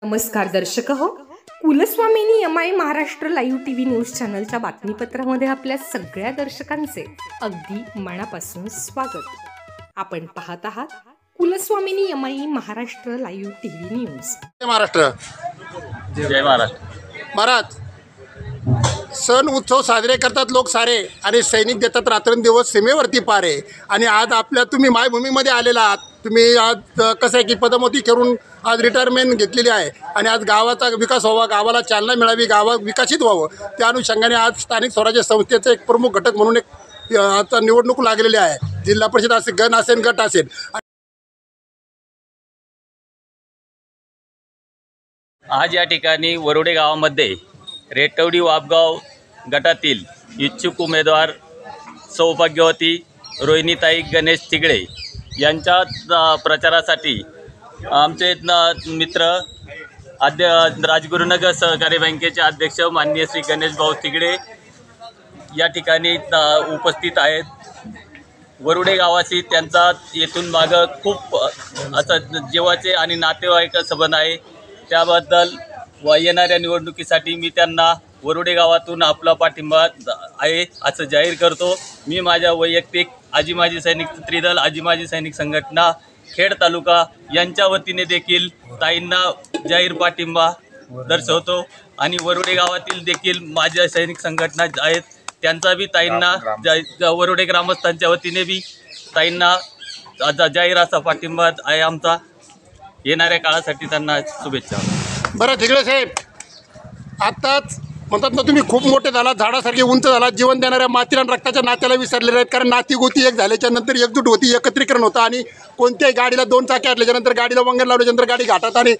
नमस्कार दर्शक हो, Kulswamini MI Maharashtra live TV news चॅनलच्या बातमीपत्रामध्ये आपल्या सगळ्या दर्शकांचे अगदी मनापासून स्वागत। आपण पाहत आहात Kulswamini MI Maharashtra live TV news. जय महाराष्ट्र। जय महाराष्ट्र। महाराज, सण उत्सव साजरे करतात लोक सारे आणि सैनिक देतात रात्रंदिवस सीमेवरती पारे। आणि आज आपल्या तुम्ही मायभूमीमध्ये आलेला आहात। तुम्ही आज कसं आहे की पदोन्नती करून आज रिटायरमेंट घेतलेली आहे आणि आज गावाचा विकास व्हावा, गावाला चालना मिळावी, गाव विकसित व्हावं, त्या अनुषंगाने आज स्थानिक स्वराज्य संस्थेचा एक प्रमुख घटक म्हणून एक आता निवडणूक लागलेली आहे। जिल्हा परिषद असेल, गण असेल, गट असेल। आज या ठिकाणी वरोडे गावामध्ये रेटवडी वापगाव गटातील इच्छुक उमेदवार सौभाग्यवती रोहिणीताई गणेश तिगडे यांच्या प्रचारासाठी आमचे मित्र राजगुरुनगर सहकारी बँकेचे अध्यक्ष माननीय श्री गणेश भाऊ तिगडे या ठिकाणी उपस्थित आहेत। वरोडे गावाशी त्यांचा येथून मागं खूप असं जीवाचे आणि नातेवाईक संबंध आहे। त्याबद्दल येणाऱ्या निवडणुकीसाठी मी त्यांना वरोडे गावातून आपला पाठिंबा आहे असं जाहीर करतो। मी माझ्या वैयक्तिक आजी माजी सैनिक त्रिदल, आजी माजी सैनिक संघटना खेड तालुका यांच्या वतीने देखील ताईंना जाहीर पाठिंबा दर्शवतो आणि वरोडे गावातील देखील माझ्या सैनिक संघटना आहेत त्यांचा बी ताईंना वरोडे ग्रामस्थांच्या वतीने बी ताईंना जाहीर असा पाठिंबा आहे आमचा। येणाऱ्या काळासाठी त्यांना शुभेच्छा। बरं तिगडे साहेब, आत्ताच म्हणतात ना तुम्ही खूप मोठे झालात, झाडासारखे उंच झालात, जीवन देणाऱ्या मातीला आणि रक्ताच्या नात्याला विसरलेले आहेत। कारण नाती गोती एक झाल्याच्या नंतर एकजूट होती, एकत्रीकरण होतं आणि कोणत्याही गाडीला दोन चाके असल्याच्यानंतर गाडीला वंगण लावल्याच्यानंतर गाडी घाटात आणि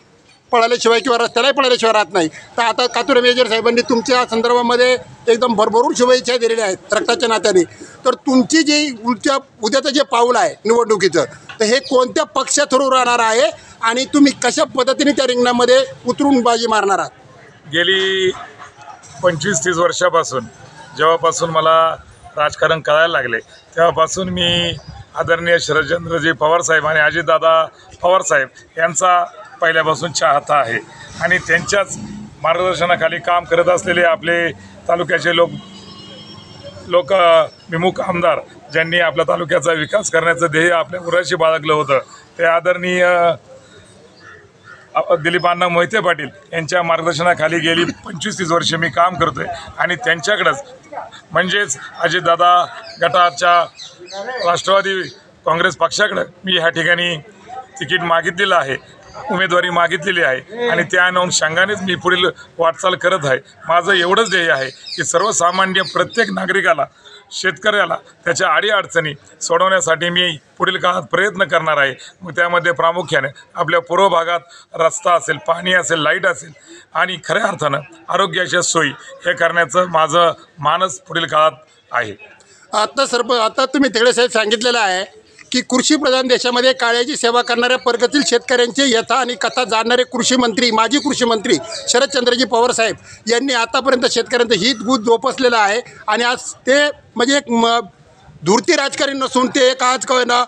पळाल्याशिवाय किंवा रस्त्यालाही पळाल्याशिवाय राहत नाही। तर आता कातुरे मेजर साहेबांनी तुमच्या संदर्भामध्ये एकदम भरभरून शुभेच्छा दिलेल्या आहेत रक्ताच्या नात्याने। तर तुमची जी उद्याचं जे पाऊल आहे निवडणुकीचं, तर हे कोणत्या पक्ष थ्रू राहणार आहे आणि तुम्ही कशा पद्धतीने त्या रिंगणामध्ये उतरून बाजी मारणार आहात? गेली 25-30 वर्षापासून जेव्हापासून मला राजकारण कळायला लागले तेव्हापासून मी आदरणीय शरदचंद्रजी पवारसाहेब आणि अजितदादा पवारसाहेब यांचा पहिल्यापासून चाहता आहे आणि त्यांच्याच मार्गदर्शनाखाली काम करत असलेले आपले तालुक्याचे लोक विमुख आमदार ज्यांनी आपल्या तालुक्याचा विकास करण्याचं ध्येय आपल्या उराशी बाळगलं होतं, ते आदरणीय दिलीपांना मोहिते पाटील यांच्या मार्गदर्शनाखाली गेली 25-30 वर्षे मी काम करतो आहे आणि त्यांच्याकडंच म्हणजेच अजितदादा गटाच्या राष्ट्रवादी काँग्रेस पक्षाकडं मी ह्या ठिकाणी तिकीट मागितलेलं आहे, उमेदवारी मागितलेली आहे आणि त्या अनुषंगानेच मी पुढील वाटचाल करत आहे। माझं एवढंच ध्येय आहे की सर्वसामान्य प्रत्येक नागरिकाला, शेतकऱ्याला त्याच्या अडीअडचणी सोडवण्यासाठी मी पुढील काळात प्रयत्न करणार आहे। मग त्यामध्ये प्रामुख्याने आपल्या पूर्व भागात रस्ता असेल, पाणी असेल, लाईट असेल आणि खऱ्या अर्थानं आरोग्याच्या सोयी हे करण्याचं माझं मानस पुढील काळात आहे। आता तुम्ही तिगडे साहेब सांगितलेलं आहे की कृषीप्रधान देशामध्ये काळ्याची सेवा करणाऱ्या प्रगतील शेतकऱ्यांचे यथा आणि कथा जाणणारे कृषी मंत्री, माजी कृषी मंत्री शरदचंद्रजी पवारसाहेब यांनी आतापर्यंत शेतकऱ्यांचं हित जोपासलेलं आहे आणि आज ते म्हणजे एक धूर्ती राजकारणी नसून ते एक आज ना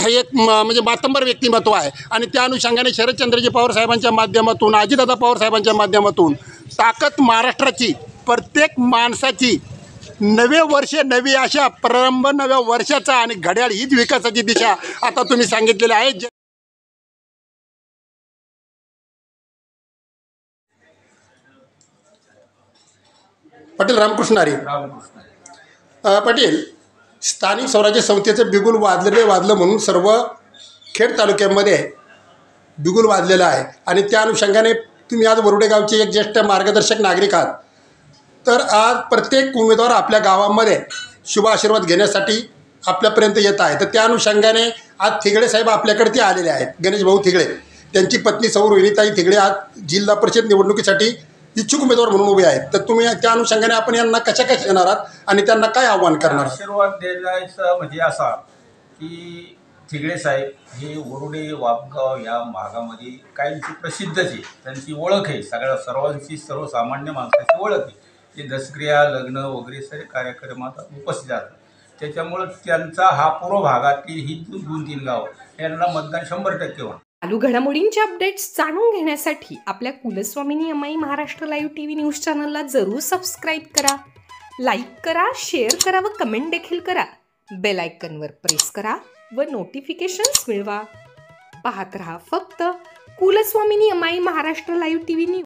एक म्हणजे मातंबर व्यक्तिमत्व आहे आणि त्या अनुषंगाने शरदचंद्रजी पवारसाहेबांच्या माध्यमातून, अजितदादा पवारसाहेबांच्या माध्यमातून ताकद महाराष्ट्राची, प्रत्येक माणसाची नवे वर्षे नवी आशा, प्रारंभ नव्या वर्षाचा आणि घड्याळ हीच विकासाची दिशा आता तुम्ही सांगितलेली आहे। पाटील रामकृष्ण हरी। पाटील, स्थानिक स्वराज्य संस्थेचं बिगुल वाजलं म्हणून सर्व खेड तालुक्यामध्ये बिगुल वाजलेलं आहे आणि त्या अनुषंगाने तुम्ही आज वरोडे गावचे एक ज्येष्ठ मार्गदर्शक नागरिक आहात। तर आज प्रत्येक उमेदवार आपल्या गावामध्ये शुभ आशीर्वाद घेण्यासाठी आपल्यापर्यंत येत आहे। तर त्या अनुषंगाने आज तिगडे साहेब आपल्याकडे ते आलेले आहेत, गणेश भाऊ तिगडे। त्यांची पत्नी सौ रोहिणीताई तिगडे आज जिल्हा परिषद निवडणुकीसाठी इच्छुक उमेदवार म्हणून उभे आहेत। तर तुम्ही त्या अनुषंगाने आपण यांना कशा येणार आहात आणि त्यांना काय आव्हान करणार? आशीर्वाद द्यायचा म्हणजे असा की तिगडे साहेब हे वरोडे वापगाव या भागामध्ये कायमची प्रसिद्धच आहे, त्यांची ओळख आहे, सर्वांची सर्वसामान्य माणसाची ओळख आहे। ते दसक्रिया, लग्न वगैरे सर्व कार्यक्रमात उपस्थित असतात, त्याच्यामुळं त्यांचा हा पूर्व भागातील ही 2-3 गाव यांना मतदान 100% होणार। चालू घडामोडींचे अपडेट्स जाणून घेण्यासाठी आपल्या Kulswamini MI Maharashtra live TV news चॅनलला जरूर सबस्क्राईब करा, लाईक करा, शेअर करा व कमेंट देखील करा. बेल आयकॉनवर प्रेस करा व नोटिफिकेशन्स मिळवा. पाहत रहा फक्त Kulswamini MI Maharashtra live TV news.